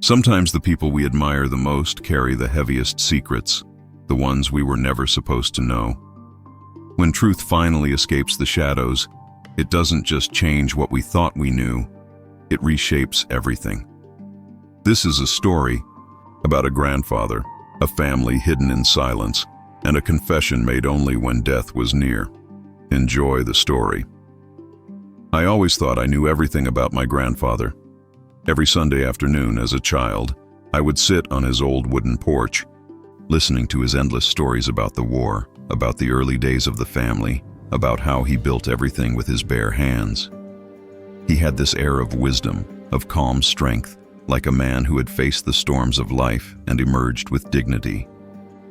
Sometimes the people we admire the most carry the heaviest secrets, the ones we were never supposed to know. When truth finally escapes the shadows, it doesn't just change what we thought we knew, it reshapes everything. This is a story about a grandfather, a family hidden in silence, and a confession made only when death was near. Enjoy the story. I always thought I knew everything about my grandfather. Every Sunday afternoon as a child, I would sit on his old wooden porch, listening to his endless stories about the war, about the early days of the family, about how he built everything with his bare hands. He had this air of wisdom, of calm strength, like a man who had faced the storms of life and emerged with dignity.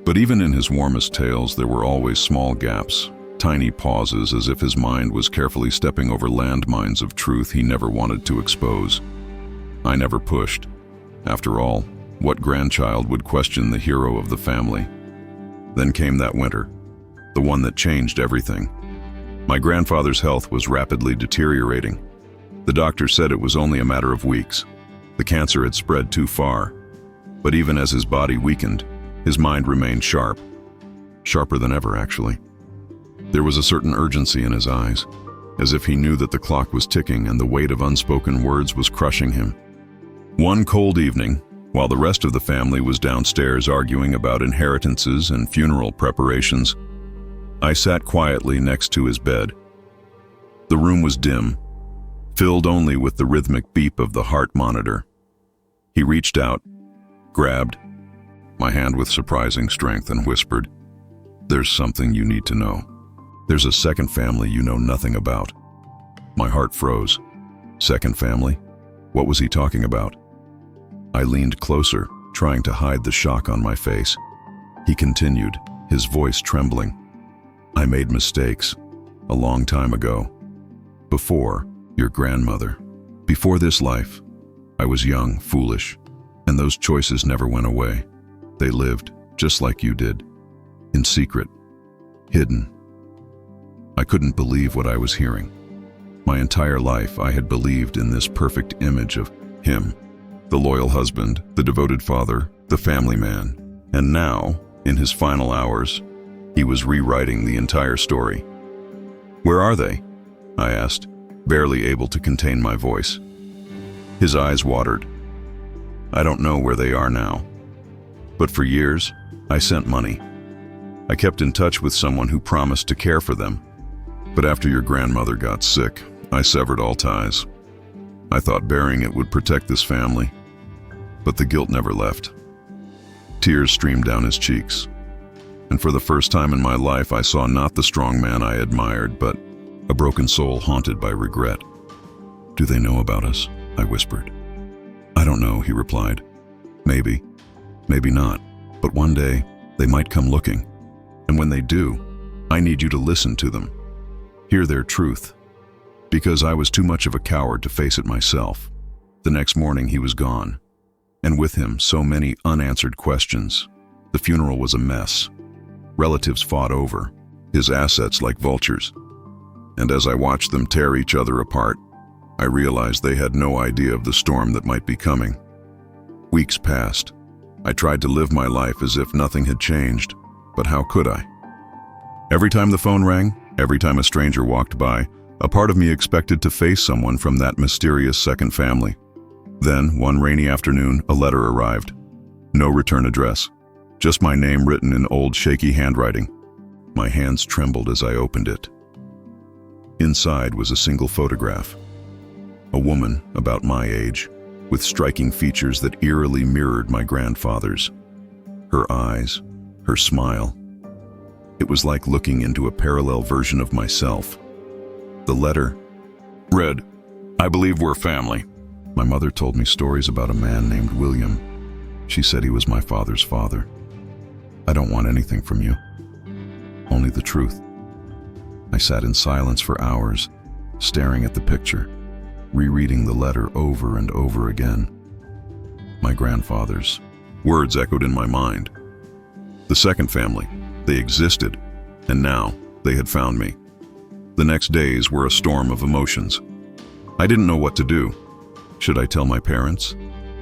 But even in his warmest tales, there were always small gaps, tiny pauses, as if his mind was carefully stepping over landmines of truth he never wanted to expose. I never pushed. After all, what grandchild would question the hero of the family? Then came that winter, the one that changed everything. My grandfather's health was rapidly deteriorating. The doctor said it was only a matter of weeks. The cancer had spread too far. But even as his body weakened, his mind remained sharp. Sharper than ever, actually. There was a certain urgency in his eyes, as if he knew that the clock was ticking and the weight of unspoken words was crushing him. One cold evening, while the rest of the family was downstairs arguing about inheritances and funeral preparations, I sat quietly next to his bed. The room was dim, filled only with the rhythmic beep of the heart monitor. He reached out, grabbed my hand with surprising strength and whispered, "There's something you need to know. There's a second family you know nothing about." My heart froze. Second family? What was he talking about? I leaned closer, trying to hide the shock on my face. He continued, his voice trembling. "I made mistakes a long time ago. Before your grandmother. Before this life. I was young, foolish, and those choices never went away. They lived, just like you did. In secret. Hidden." I couldn't believe what I was hearing. My entire life I had believed in this perfect image of him, the loyal husband, the devoted father, the family man. And now, in his final hours, he was rewriting the entire story. "Where are they?" I asked, barely able to contain my voice. His eyes watered. "I don't know where they are now. But for years, I sent money. I kept in touch with someone who promised to care for them. But after your grandmother got sick, I severed all ties. I thought burying it would protect this family. But the guilt never left." Tears streamed down his cheeks. And for the first time in my life, I saw not the strong man I admired, but a broken soul haunted by regret. "Do they know about us?" I whispered. "I don't know," he replied. "Maybe, maybe not. But one day, they might come looking. And when they do, I need you to listen to them. Hear their truth. Because I was too much of a coward to face it myself." The next morning he was gone. And with him, so many unanswered questions. The funeral was a mess. Relatives fought over his assets like vultures. And as I watched them tear each other apart, I realized they had no idea of the storm that might be coming. Weeks passed. I tried to live my life as if nothing had changed, but how could I? Every time the phone rang, every time a stranger walked by, a part of me expected to face someone from that mysterious second family. Then, one rainy afternoon, a letter arrived. No return address. Just my name written in old, shaky handwriting. My hands trembled as I opened it. Inside was a single photograph. A woman about my age, with striking features that eerily mirrored my grandfather's. Her eyes, her smile. It was like looking into a parallel version of myself. The letter read, "I believe we're family." My mother told me stories about a man named William. She said he was my father's father. "I don't want anything from you. Only the truth." I sat in silence for hours, staring at the picture, rereading the letter over and over again. My grandfather's words echoed in my mind. The second family, they existed, and now they had found me. The next days were a storm of emotions. I didn't know what to do. Should I tell my parents?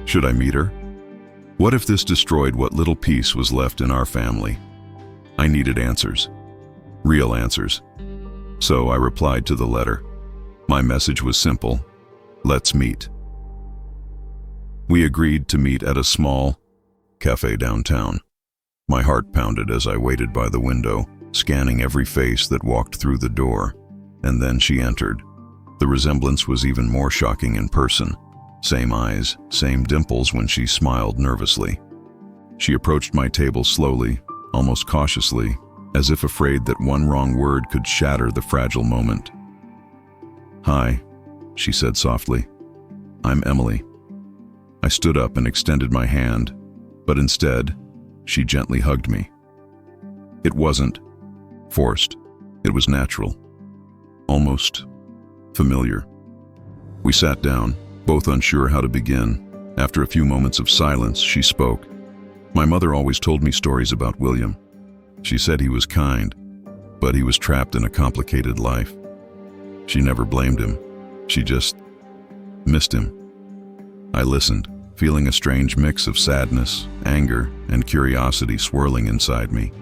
Should I meet her? What if this destroyed what little peace was left in our family? I needed answers. Real answers. So I replied to the letter. My message was simple. Let's meet. We agreed to meet at a small cafe downtown. My heart pounded as I waited by the window, scanning every face that walked through the door. And then she entered. The resemblance was even more shocking in person. Same eyes, same dimples when she smiled nervously. She approached my table slowly, almost cautiously, as if afraid that one wrong word could shatter the fragile moment. "Hi," she said softly. "I'm Emily." I stood up and extended my hand, but instead, she gently hugged me. It wasn't forced. It was natural. Almost familiar. We sat down, both unsure how to begin. After a few moments of silence, she spoke. My mother always told me stories about William. She said he was kind, but he was trapped in a complicated life. She never blamed him. She just missed him. I listened, feeling a strange mix of sadness, anger, and curiosity swirling inside me.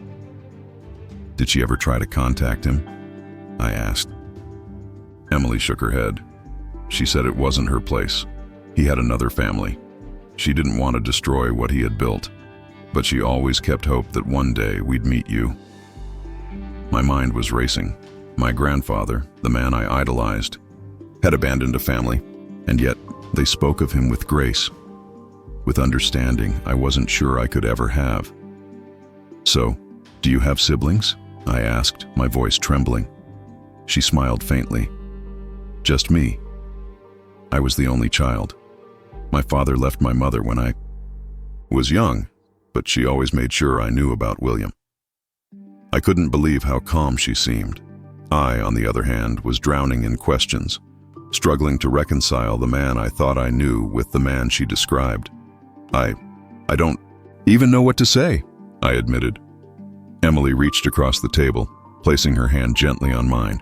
"Did she ever try to contact him?" I asked. Emily shook her head. She said it wasn't her place. He had another family. She didn't want to destroy what he had built, but she always kept hope that one day we'd meet you. My mind was racing. My grandfather, the man I idolized, had abandoned a family, and yet they spoke of him with grace, with understanding I wasn't sure I could ever have. "So, do you have siblings?" I asked, my voice trembling. She smiled faintly. "Just me. I was the only child. My father left my mother when I was young, but she always made sure I knew about William." I couldn't believe how calm she seemed. I, on the other hand, was drowning in questions, struggling to reconcile the man I thought I knew with the man she described. I don't even know what to say," I admitted. Emily reached across the table, placing her hand gently on mine.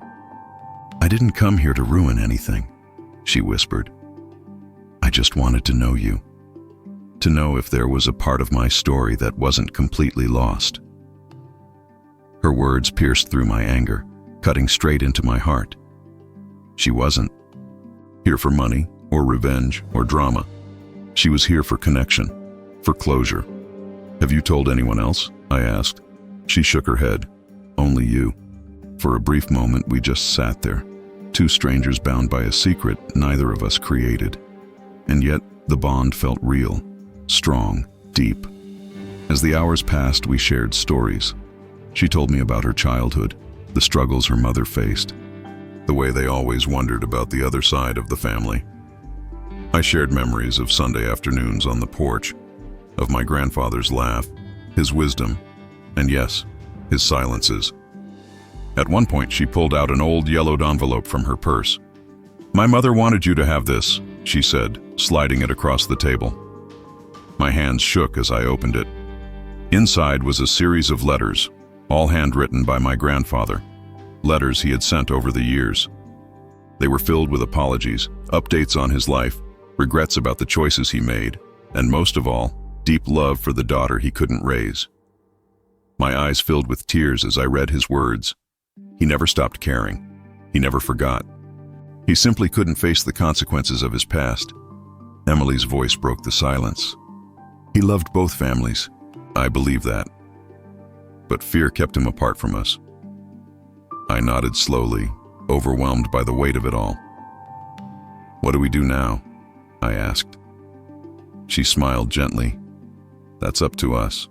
"I didn't come here to ruin anything," she whispered. "I just wanted to know you, to know if there was a part of my story that wasn't completely lost." Her words pierced through my anger, cutting straight into my heart. She wasn't here for money or revenge or drama. She was here for connection, for closure. "Have you told anyone else?" I asked. She shook her head. "Only you." For a brief moment, we just sat there, two strangers bound by a secret neither of us created. And yet, the bond felt real, strong, deep. As the hours passed, we shared stories. She told me about her childhood, the struggles her mother faced, the way they always wondered about the other side of the family. I shared memories of Sunday afternoons on the porch, of my grandfather's laugh, his wisdom, and yes, his silences. At one point, she pulled out an old yellowed envelope from her purse. "My mother wanted you to have this," she said, sliding it across the table. My hands shook as I opened it. Inside was a series of letters, all handwritten by my grandfather, letters he had sent over the years. They were filled with apologies, updates on his life, regrets about the choices he made, and most of all, deep love for the daughter he couldn't raise. My eyes filled with tears as I read his words. He never stopped caring. He never forgot. He simply couldn't face the consequences of his past. Emily's voice broke the silence. He loved both families. I believe that. But fear kept him apart from us. I nodded slowly, overwhelmed by the weight of it all. "What do we do now?" I asked. She smiled gently. "That's up to us.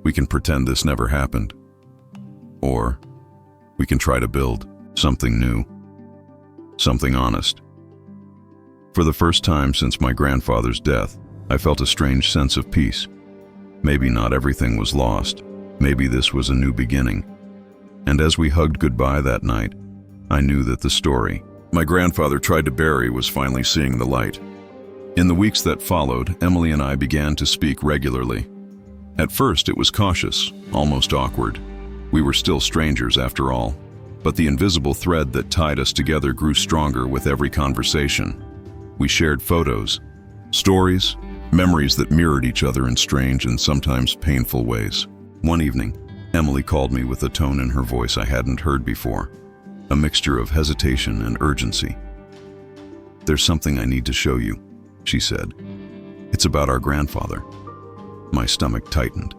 We can pretend this never happened. Or we can try to build something new, something honest." For the first time since my grandfather's death, I felt a strange sense of peace. Maybe not everything was lost. Maybe this was a new beginning. And as we hugged goodbye that night, I knew that the story my grandfather tried to bury was finally seeing the light. In the weeks that followed, Emily and I began to speak regularly. At first, it was cautious, almost awkward. We were still strangers after all, but the invisible thread that tied us together grew stronger with every conversation. We shared photos, stories, Memories that mirrored each other in strange and sometimes painful ways. One evening, Emily called me with a tone in her voice I hadn't heard before, a mixture of hesitation and urgency. "There's something I need to show you," she said. "It's about our grandfather." My stomach tightened,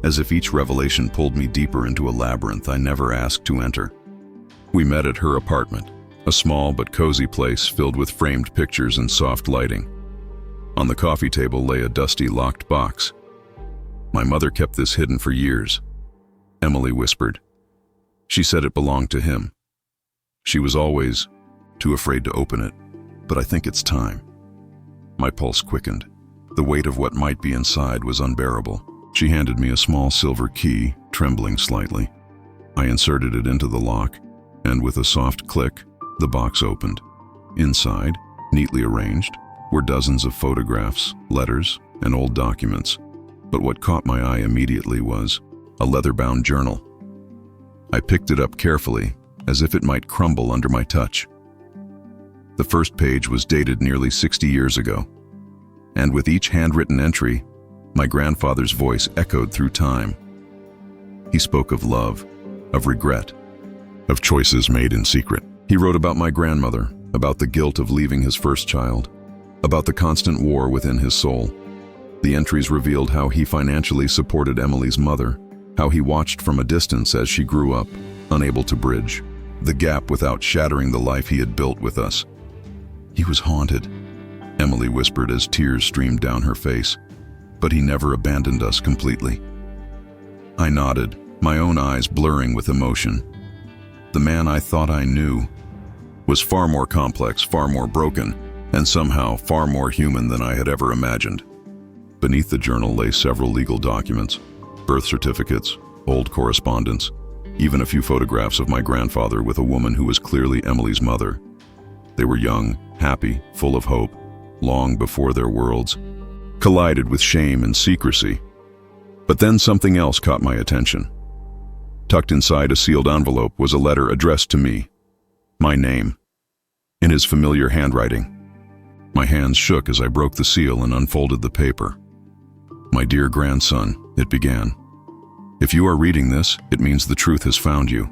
as if each revelation pulled me deeper into a labyrinth I never asked to enter. We met at her apartment, a small but cozy place filled with framed pictures and soft lighting. On the coffee table lay a dusty, locked box. "My mother kept this hidden for years," Emily whispered. "She said it belonged to him. She was always too afraid to open it, but I think it's time." My pulse quickened. The weight of what might be inside was unbearable. She handed me a small silver key, trembling slightly. I inserted it into the lock, and with a soft click, the box opened. Inside, neatly arranged, were dozens of photographs, letters, and old documents. But what caught my eye immediately was a leather-bound journal. I picked it up carefully, as if it might crumble under my touch. The first page was dated nearly 60 years ago, and with each handwritten entry, my grandfather's voice echoed through time. He spoke of love, of regret, of choices made in secret. He wrote about my grandmother, about the guilt of leaving his first child, about the constant war within his soul. The entries revealed how he financially supported Emily's mother, how he watched from a distance as she grew up, unable to bridge the gap without shattering the life he had built with us. "He was haunted," Emily whispered as tears streamed down her face, "but he never abandoned us completely." I nodded, my own eyes blurring with emotion. The man I thought I knew was far more complex, far more broken, and somehow far more human than I had ever imagined. Beneath the journal lay several legal documents, birth certificates, old correspondence, even a few photographs of my grandfather with a woman who was clearly Emily's mother. They were young, happy, full of hope, long before their worlds collided with shame and secrecy. But then something else caught my attention. Tucked inside a sealed envelope was a letter addressed to me, my name, in his familiar handwriting. My hands shook as I broke the seal and unfolded the paper. "My dear grandson," it began. "If you are reading this, it means the truth has found you.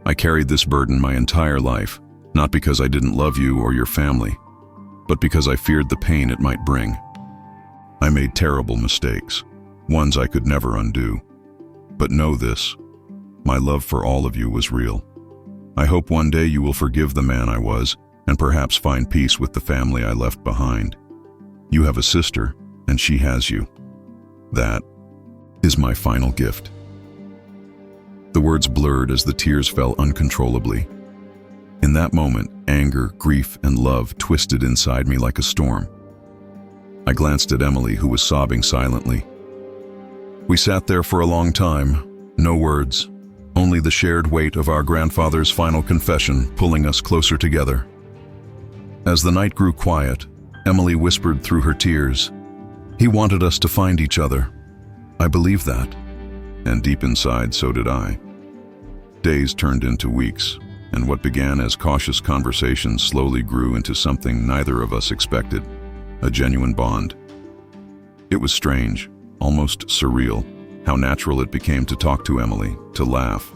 I carried this burden my entire life, not because I didn't love you or your family, but because I feared the pain it might bring. I made terrible mistakes, ones I could never undo. But know this, my love for all of you was real. I hope one day you will forgive the man I was, and perhaps find peace with the family I left behind. You have a sister, and she has you. That is my final gift." The words blurred as the tears fell uncontrollably. In that moment, anger, grief, and love twisted inside me like a storm. I glanced at Emily, who was sobbing silently. We sat there for a long time, no words, only the shared weight of our grandfather's final confession pulling us closer together. As the night grew quiet, Emily whispered through her tears, "He wanted us to find each other. I believe that." And deep inside, so did I. Days turned into weeks, and what began as cautious conversations slowly grew into something neither of us expected, a genuine bond. It was strange, almost surreal, how natural it became to talk to Emily, to laugh,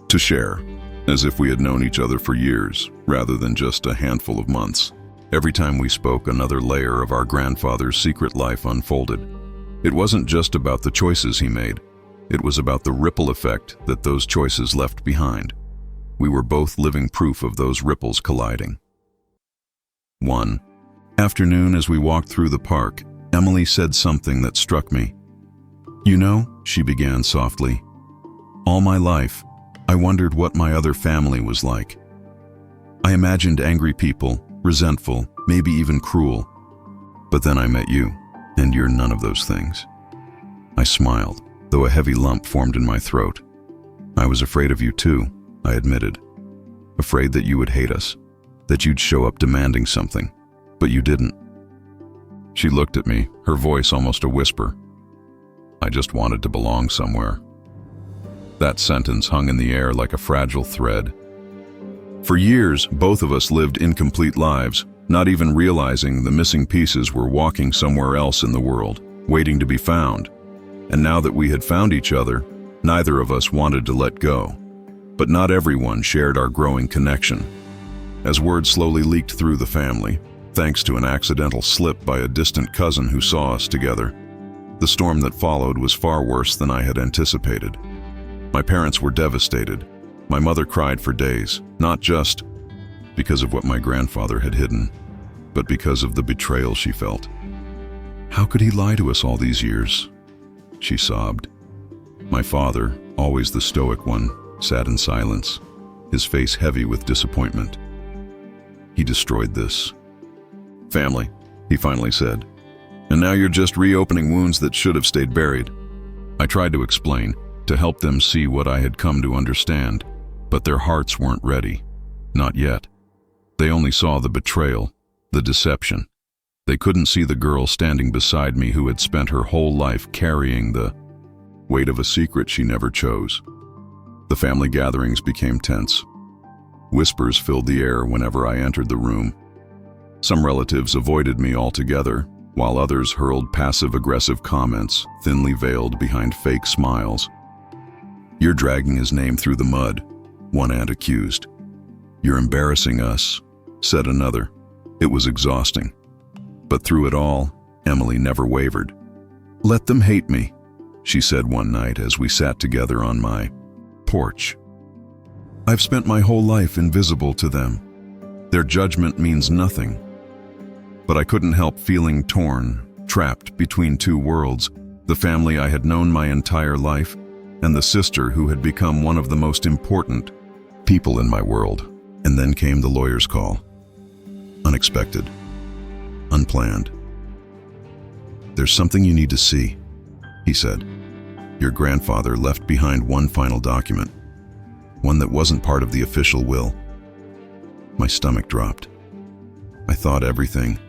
to share, as if we had known each other for years, rather than just a handful of months. Every time we spoke, another layer of our grandfather's secret life unfolded. It wasn't just about the choices he made. It was about the ripple effect that those choices left behind. We were both living proof of those ripples colliding. One afternoon, as we walked through the park, Emily said something that struck me. "You know," she began softly, "all my life, I wondered what my other family was like. I imagined angry people, resentful, maybe even cruel. But then I met you, and you're none of those things." I smiled, though a heavy lump formed in my throat. "I was afraid of you too," I admitted. "Afraid that you would hate us, that you'd show up demanding something, but you didn't." She looked at me, her voice almost a whisper. "I just wanted to belong somewhere." That sentence hung in the air like a fragile thread. For years, both of us lived incomplete lives, not even realizing the missing pieces were walking somewhere else in the world, waiting to be found. And now that we had found each other, neither of us wanted to let go. But not everyone shared our growing connection. As word slowly leaked through the family, thanks to an accidental slip by a distant cousin who saw us together, the storm that followed was far worse than I had anticipated. My parents were devastated. My mother cried for days, not just because of what my grandfather had hidden, but because of the betrayal she felt. How could he lie to us all these years? She sobbed. My father, always the stoic one, sat in silence, his face heavy with disappointment. He destroyed this family, he finally said. And now you're just reopening wounds that should have stayed buried. I tried to explain, to help them see what I had come to understand, but their hearts weren't ready. Not yet. They only saw the betrayal, the deception. They couldn't see the girl standing beside me who had spent her whole life carrying the weight of a secret she never chose. The family gatherings became tense. Whispers filled the air whenever I entered the room. Some relatives avoided me altogether, while others hurled passive-aggressive comments, thinly veiled behind fake smiles. You're dragging his name through the mud, one aunt accused. You're embarrassing us, said another. It was exhausting. But through it all, Emily never wavered. Let them hate me, she said one night as we sat together on my porch. I've spent my whole life invisible to them. Their judgment means nothing. But I couldn't help feeling torn, trapped between two worlds, the family I had known my entire life, and the sister who had become one of the most important people in my world. And then came the lawyer's call. Unexpected. Unplanned. There's something you need to see, he said. Your grandfather left behind one final document, one that wasn't part of the official will. My stomach dropped. I thought everything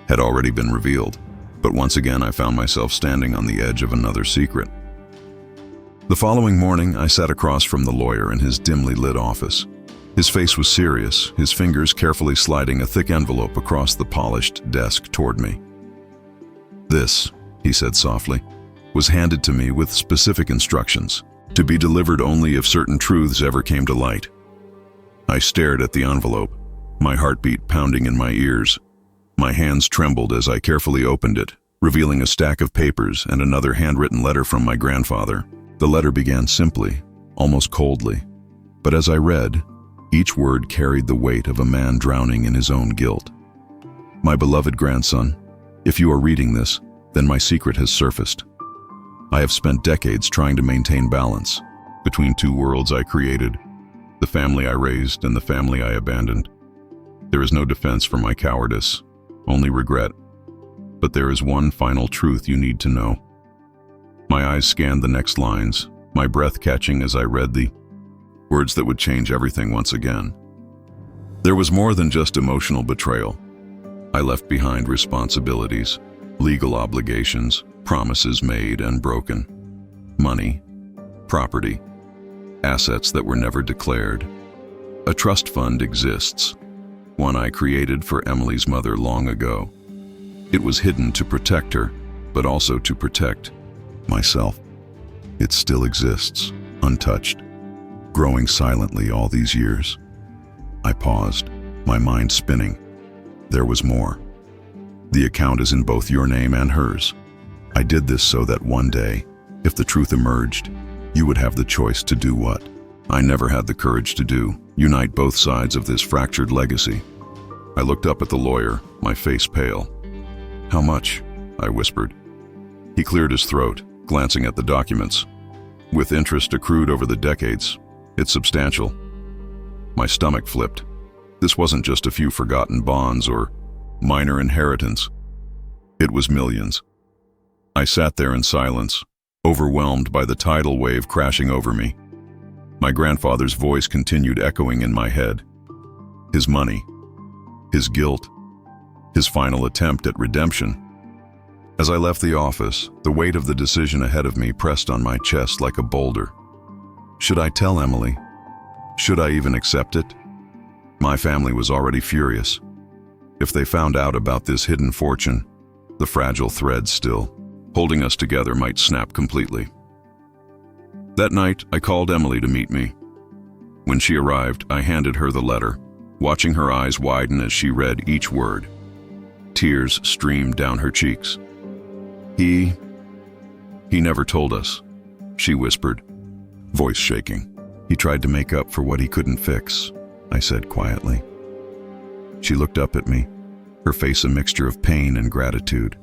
had already been revealed, but once again I found myself standing on the edge of another secret. The following morning, I sat across from the lawyer in his dimly lit office. His face was serious, his fingers carefully sliding a thick envelope across the polished desk toward me. This, he said softly, was handed to me with specific instructions, to be delivered only if certain truths ever came to light. I stared at the envelope, my heartbeat pounding in my ears. My hands trembled as I carefully opened it, revealing a stack of papers and another handwritten letter from my grandfather. The letter began simply, almost coldly, but as I read, each word carried the weight of a man drowning in his own guilt. My beloved grandson, if you are reading this, then my secret has surfaced. I have spent decades trying to maintain balance between two worlds I created, the family I raised and the family I abandoned. There is no defense for my cowardice, only regret. But there is one final truth you need to know. My eyes scanned the next lines, my breath catching as I read the words that would change everything once again. There was more than just emotional betrayal. I left behind responsibilities, legal obligations, promises made and broken, money, property, assets that were never declared. A trust fund exists, one I created for Emily's mother long ago. It was hidden to protect her, but also to protect myself. It still exists, untouched, growing silently all these years. I paused, my mind spinning. There was more. The account is in both your name and hers. I did this so that one day, if the truth emerged, you would have the choice to do what I never had the courage to do, unite both sides of this fractured legacy. I looked up at the lawyer, my face pale. How much? I whispered. He cleared his throat, glancing at the documents. With interest accrued over the decades, it's substantial. My stomach flipped. This wasn't just a few forgotten bonds or minor inheritance. It was millions. I sat there in silence, overwhelmed by the tidal wave crashing over me. My grandfather's voice continued echoing in my head. His money, his guilt, his final attempt at redemption. As I left the office, the weight of the decision ahead of me pressed on my chest like a boulder. Should I tell Emily? Should I even accept it? My family was already furious. If they found out about this hidden fortune, the fragile thread still holding us together might snap completely. That night, I called Emily to meet me. When she arrived, I handed her the letter, watching her eyes widen as she read each word. Tears streamed down her cheeks. He never told us, she whispered, voice shaking. He tried to make up for what he couldn't fix, I said quietly. She looked up at me, her face a mixture of pain and gratitude.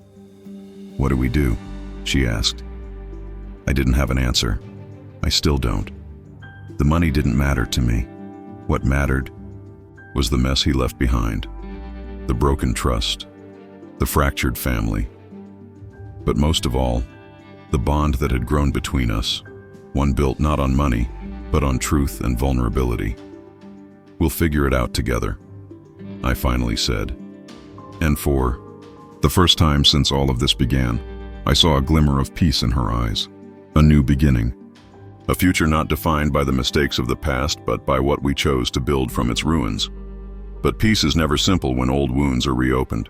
What do we do? She asked. I didn't have an answer. I still don't. The money didn't matter to me. What mattered was the mess he left behind, the broken trust, the fractured family. But most of all, the bond that had grown between us, one built not on money, but on truth and vulnerability. We'll figure it out together, I finally said. And for the first time since all of this began, I saw a glimmer of peace in her eyes, a new beginning, a future not defined by the mistakes of the past, but by what we chose to build from its ruins. But peace is never simple when old wounds are reopened.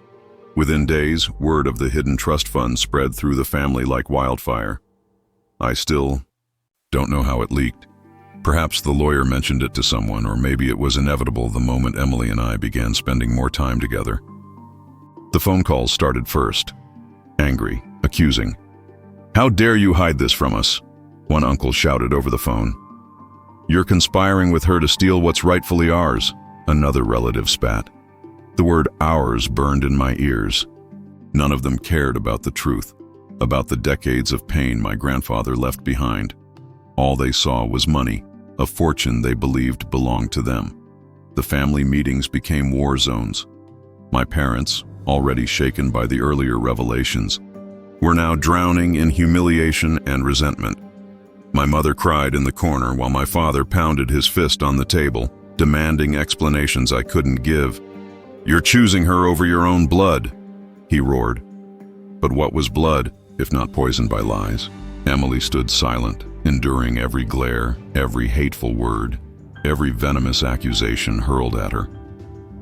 Within days, word of the hidden trust fund spread through the family like wildfire. I still don't know how it leaked. Perhaps the lawyer mentioned it to someone, or maybe it was inevitable the moment Emily and I began spending more time together. The phone calls started first. Angry, accusing. How dare you hide this from us? One uncle shouted over the phone. You're conspiring with her to steal what's rightfully ours, another relative spat. The word ours burned in my ears. None of them cared about the truth, about the decades of pain my grandfather left behind. All they saw was money, a fortune they believed belonged to them. The family meetings became war zones. My parents, already shaken by the earlier revelations, were now drowning in humiliation and resentment. My mother cried in the corner while my father pounded his fist on the table, demanding explanations I couldn't give. You're choosing her over your own blood, he roared. But what was blood, if not poisoned by lies? Emily stood silent, enduring every glare, every hateful word, every venomous accusation hurled at her.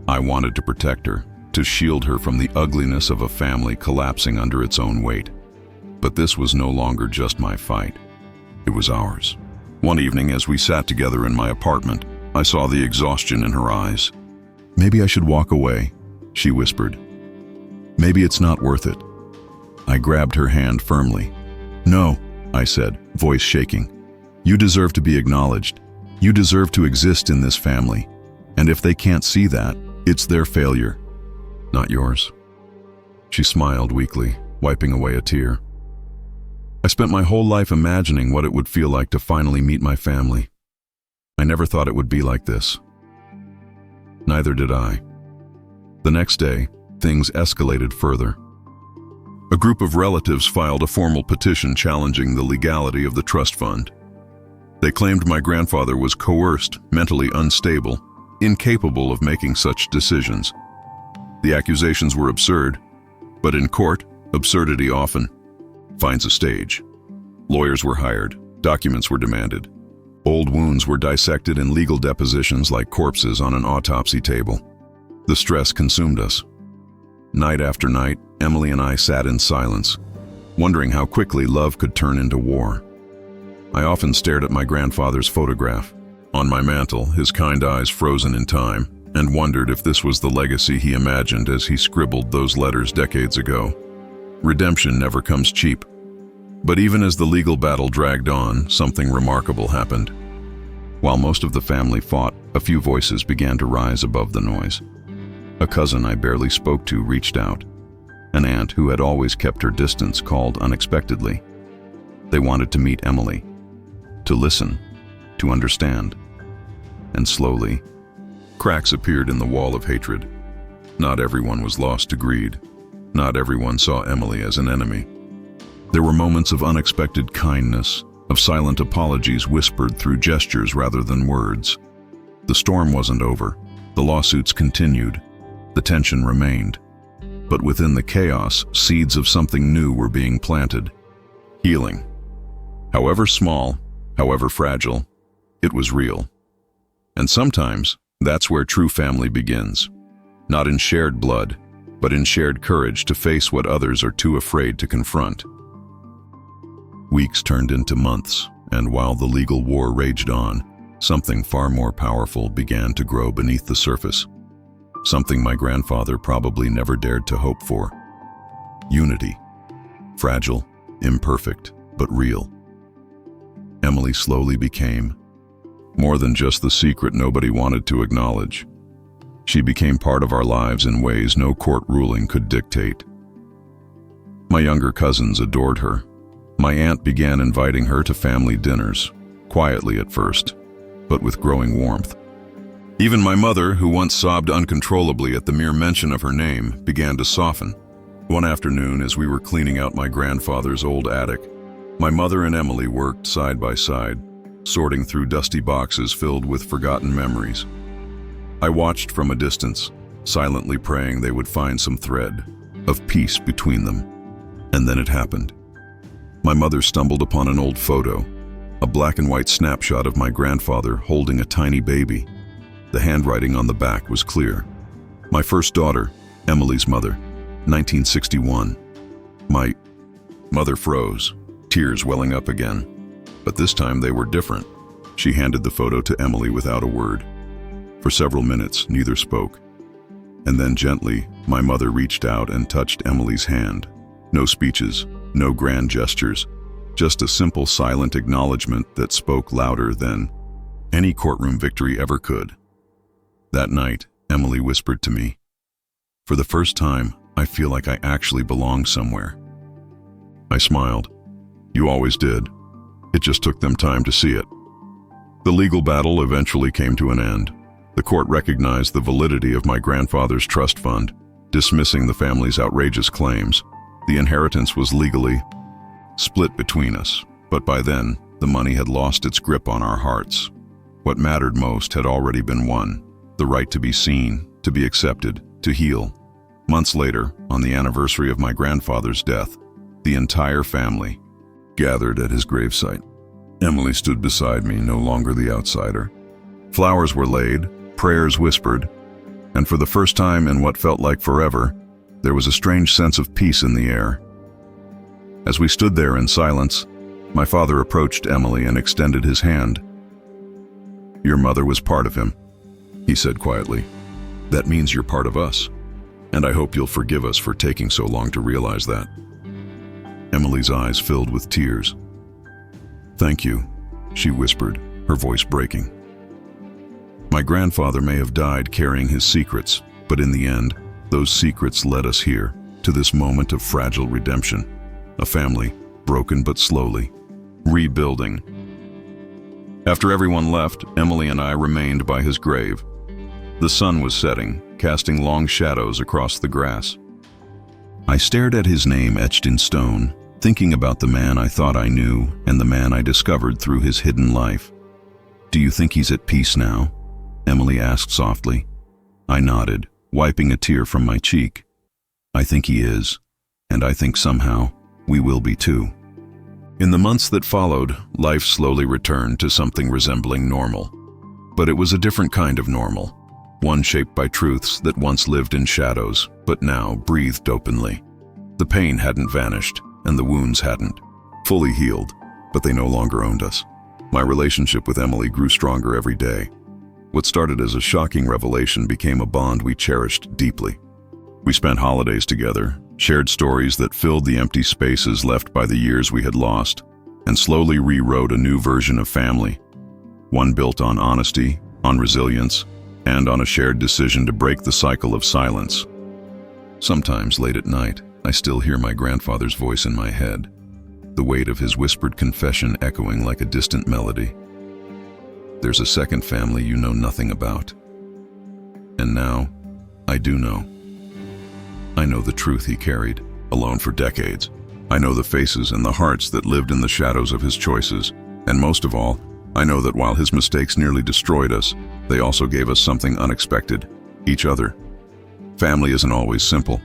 I wanted to protect her, to shield her from the ugliness of a family collapsing under its own weight. But this was no longer just my fight. It was ours. One evening, as we sat together in my apartment, I saw the exhaustion in her eyes. Maybe I should walk away, she whispered. Maybe it's not worth it. I grabbed her hand firmly. No, I said, voice shaking. You deserve to be acknowledged. You deserve to exist in this family. And if they can't see that, it's their failure, not yours. She smiled weakly, wiping away a tear. I spent my whole life imagining what it would feel like to finally meet my family. I never thought it would be like this. Neither did I. The next day, things escalated further. A group of relatives filed a formal petition challenging the legality of the trust fund. They claimed my grandfather was coerced, mentally unstable, incapable of making such decisions. The accusations were absurd, but in court, absurdity often finds a stage. Lawyers were hired, documents were demanded. Old wounds were dissected in legal depositions like corpses on an autopsy table. The stress consumed us. Night after night, Emily and I sat in silence, wondering how quickly love could turn into war. I often stared at my grandfather's photograph, on my mantle, his kind eyes frozen in time, and wondered if this was the legacy he imagined as he scribbled those letters decades ago. Redemption never comes cheap. But even as the legal battle dragged on, something remarkable happened. While most of the family fought, a few voices began to rise above the noise. A cousin I barely spoke to reached out. An aunt who had always kept her distance called unexpectedly. They wanted to meet Emily, to listen, to understand. And slowly, cracks appeared in the wall of hatred. Not everyone was lost to greed. Not everyone saw Emily as an enemy. There were moments of unexpected kindness, of silent apologies whispered through gestures rather than words. The storm wasn't over. The lawsuits continued. The tension remained. But within the chaos, seeds of something new were being planted. Healing. However small, however fragile, it was real. And sometimes, that's where true family begins. not in shared blood, but in shared courage to face what others are too afraid to confront. Weeks turned into months, and while the legal war raged on, something far more powerful began to grow beneath the surface. Something my grandfather probably never dared to hope for. Unity. Fragile, imperfect, but real. Emily slowly became more than just the secret nobody wanted to acknowledge. She became part of our lives in ways no court ruling could dictate. My younger cousins adored her. My aunt began inviting her to family dinners, quietly at first, but with growing warmth. Even my mother, who once sobbed uncontrollably at the mere mention of her name, began to soften. One afternoon, as we were cleaning out my grandfather's old attic, my mother and Emily worked side by side, sorting through dusty boxes filled with forgotten memories. I watched from a distance, silently praying they would find some thread of peace between them. And then it happened. My mother stumbled upon an old photo, a black and white snapshot of my grandfather holding a tiny baby. The handwriting on the back was clear. My first daughter, Emily's mother, 1961. My mother froze, tears welling up again. But this time they were different. She handed the photo to Emily without a word. For several minutes, neither spoke. And then gently, my mother reached out and touched Emily's hand. No speeches, no grand gestures, just a simple silent acknowledgement that spoke louder than any courtroom victory ever could. That night, Emily whispered to me, "For the first time, I feel like I actually belong somewhere." I smiled. "You always did. It just took them time to see it." The legal battle eventually came to an end. The court recognized the validity of my grandfather's trust fund, dismissing the family's outrageous claims. The inheritance was legally split between us, but by then, the money had lost its grip on our hearts. What mattered most had already been won: the right to be seen, to be accepted, to heal. Months later, on the anniversary of my grandfather's death, the entire family gathered at his gravesite. Emily stood beside me, no longer the outsider. Flowers were laid, prayers whispered, and for the first time in what felt like forever, there was a strange sense of peace in the air. As we stood there in silence, my father approached Emily and extended his hand. "Your mother was part of him," he said quietly. "That means you're part of us, and I hope you'll forgive us for taking so long to realize that." Emily's eyes filled with tears. "Thank you," she whispered, her voice breaking. My grandfather may have died carrying his secrets, but in the end, those secrets led us here, to this moment of fragile redemption. A family, broken but slowly, rebuilding. After everyone left, Emily and I remained by his grave. The sun was setting, casting long shadows across the grass. I stared at his name etched in stone, thinking about the man I thought I knew and the man I discovered through his hidden life. "Do you think he's at peace now?" Emily asked softly. I nodded, wiping a tear from my cheek. "I think he is, and I think somehow we will be too." In the months that followed, life slowly returned to something resembling normal. But it was a different kind of normal, one shaped by truths that once lived in shadows, but now breathed openly. The pain hadn't vanished, and the wounds hadn't fully healed, but they no longer owned us. My relationship with Emily grew stronger every day. What started as a shocking revelation became a bond we cherished deeply. We spent holidays together, shared stories that filled the empty spaces left by the years we had lost, and slowly rewrote a new version of family. One built on honesty, on resilience, and on a shared decision to break the cycle of silence. Sometimes late at night, I still hear my grandfather's voice in my head, the weight of his whispered confession echoing like a distant melody. "There's a second family you know nothing about." And now, I do know. I know the truth he carried, alone for decades. I know the faces and the hearts that lived in the shadows of his choices. And most of all, I know that while his mistakes nearly destroyed us, they also gave us something unexpected: each other. Family isn't always simple.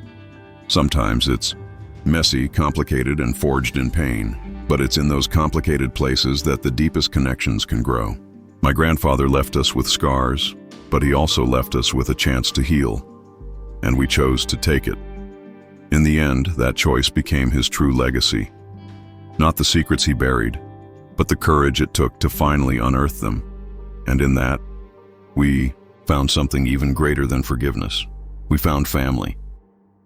Sometimes it's messy, complicated, and forged in pain. But it's in those complicated places that the deepest connections can grow. My grandfather left us with scars, but he also left us with a chance to heal. and we chose to take it. In the end, that choice became his true legacy. Not the secrets he buried, but the courage it took to finally unearth them. And in that, we found something even greater than forgiveness. We found family.